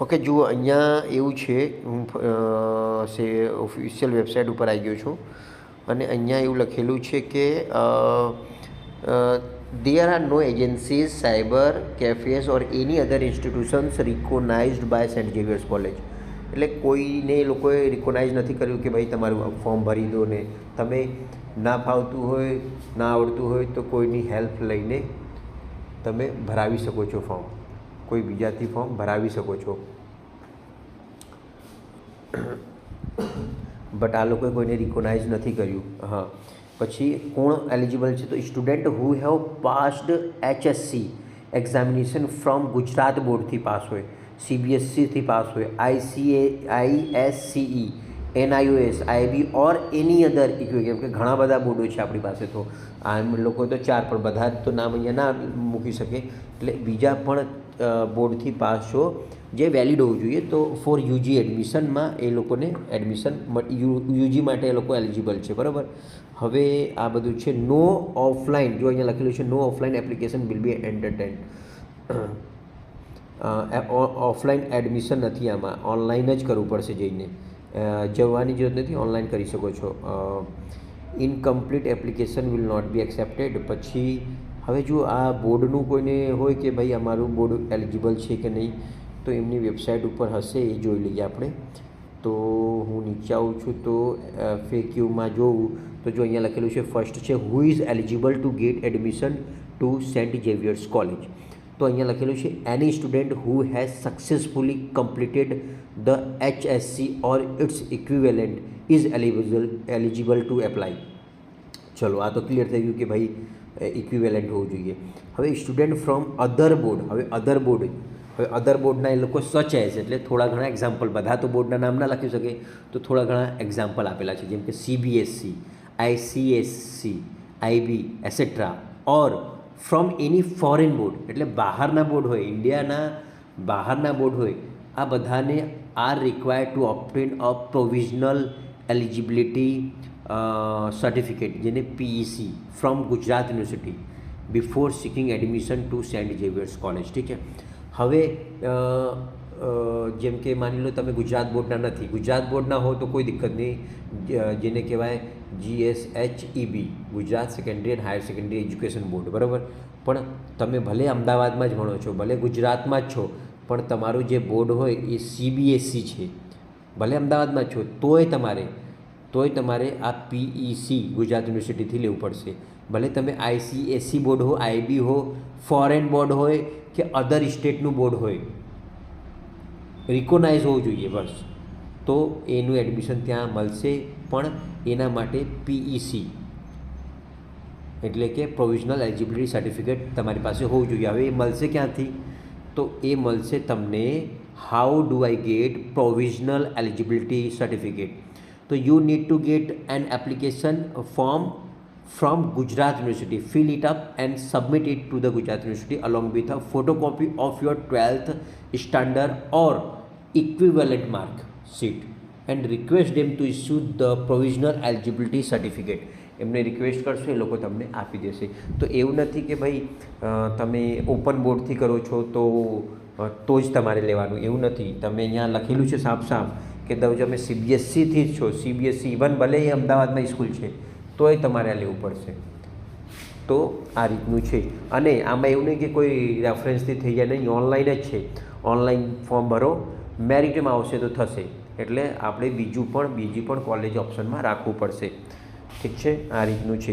Okay, જુઓ અહીંયા એવું છે, હું ઓફિશિયલ વેબસાઇટ ઉપર આવી ગયો છું અને અહીંયા એવું લખેલું છે કે there are no agencies, cyber cafes or any other institutions recognized by St. Xavier's College. એટલે કોઈને એ લોકોએ રિકોનાઇઝ નથી કર્યું કે ભાઈ તમારું ફોર્મ ભરી દો ને. તમે ના ફાવતું હોય, ના આવડતું હોય તો કોઈની હેલ્પ લઈને તમે ભરાવી શકો છો ફોર્મ, કોઈ બીજાથી ફોર્મ ભરાવી શકો છો. બટ આ લોકોએ કોઈને રિકોનાઇઝ નથી કર્યું. હા, પછી કોણ એલિજિબલ છે? તો student who have passed HSC examination from Gujarat બોર્ડથી પાસ હોય, CBSCથી પાસ હોય, ISCE, NIOS, IB or any other equivalent. કેમ કે ઘણા બધા બોર્ડો છે આપણી પાસે, તો આમ લોકો તો 4 પણ બધા જ તો નામ અહીંયા ના મૂકી શકે. એટલે બીજા પણ બોર્ડથી પાસ છો જે વેલિડ હોવું જોઈએ. તો ફોર UG એડમિશનમાં એ લોકોને એડમિશન UG માટે એ લોકો એલિજિબલ છે, બરાબર. હવે આ બધું છે. નો ઓફલાઈન, જો અહીંયા લખેલું છે no offline application will be entertain. Offline admission નથી આમાં, ઓનલાઈન જ કરવું પડશે. જઈને જવાની જરૂર નથી, ઓનલાઈન કરી શકો છો. Incomplete application will not be accepted. પછી હવે જો આ બોર્ડનું કોઈને હોય કે ભાઈ અમારું બોર્ડ એલિજિબલ છે કે નહીં, તો એમની વેબસાઇટ ઉપર હશે, એ જોઈ લઈએ આપણે. તો હું નીચે આવું છું તો FAQમાં જોઉં તો જો અહીંયા લખેલું છે ફર્સ્ટ છે who is eligible to get admission to Saint Xavier's College. તો અહીંયા લખેલું છે any student who has successfully completed the HSC or its equivalent is eligible to apply. ચલો, આ તો ક્લિયર થઈ ગયું કે ભાઈ ઇક્વિવેલન્ટ હોવું જોઈએ. હવે સ્ટુડન્ટ ફ્રોમ અધર બોર્ડ, હવે અધર બોર્ડના એ લોકો સચ એઝ, એટલે થોડા ઘણા એક્ઝામ્પલ, બધા તો બોર્ડના નામ ના લખી શકે, તો થોડા ઘણા એક્ઝામ્પલ આપેલા છે, જેમ કે CBSC, ICSC, IB એસેટ્રા. Or from any foreign board, એટલે બહારના બોર્ડ હોય, ઇન્ડિયાના બહારના બોર્ડ હોય, આ બધાને are required to obtain a provisional eligibility certificate, જેને PEC from Gujarat University before seeking admission to Saint Xavier's College. ઠીક છે. હવે જેમ કે માની લો તમે ગુજરાત બોર્ડના નથી, ગુજરાત બોર્ડના હો તો કોઈ દિક્કત નહીં, જેને કહેવાય GSHEB, Gujarat secondary and higher secondary education board, બરાબર. પણ તમે ભલે અમદાવાદમાં જ ભણો છો, ભલે ગુજરાતમાં જ છો, પણ તમારું જે બોર્ડ હોય એ CBSC છે, ભલે અમદાવાદમાં જ છો, તોય તમારે આ PEC ગુજરાત યુનિવર્સિટીથી લેવું પડશે. ભલે તમે ICSC બોર્ડ હો, IB હો, ફોરેન બોર્ડ હોય કે અધર સ્ટેટનું બોર્ડ હોય, રિકોનાઇઝ હોવું જોઈએ બસ, તો એનું એડમિશન ત્યાં મળશે. પણ એના માટે PEC એટલે કે પ્રોવિઝનલ એલિજિબિલિટી સર્ટિફિકેટ તમારી પાસે હોવું જોઈએ. હવે એ મળશે ક્યાંથી? તો એ મળશે તમને how do I get provisional eligibility certificate. તો you need to get an application form from Gujarat University, fill it up and submit it to the Gujarat University along with a photocopy of your 12th standard or equivalent mark sheet and request them to issue the provisional eligibility certificate. એમને request કરશો, એ લોકો તમને આપી દેશે. તો એવું નથી કે ભાઈ તમે ઓપન બોર્ડથી કરો છો તો જ તમારે લેવાનું, એવું નથી. તમે અહીંયા લખેલું છે સાફ કે તમે CBSCથી જ છો, CBSC ઇવન ભલે એ અમદાવાદમાં સ્કૂલ છે તોય તમારે આ લેવું પડશે. તો આ રીતનું છે. અને આમાં એવું નહીં કે કોઈ રેફરન્સથી થઈ જાય, નહીં, ઓનલાઈન જ છે. ઓનલાઈન ફોર્મ ભરો, મેરિટમાં આવશે તો થશે. એટલે આપણે બીજી પણ કોલેજ ઓપ્શનમાં રાખવું પડશે. ઠીક છે, આ રીતનું છે.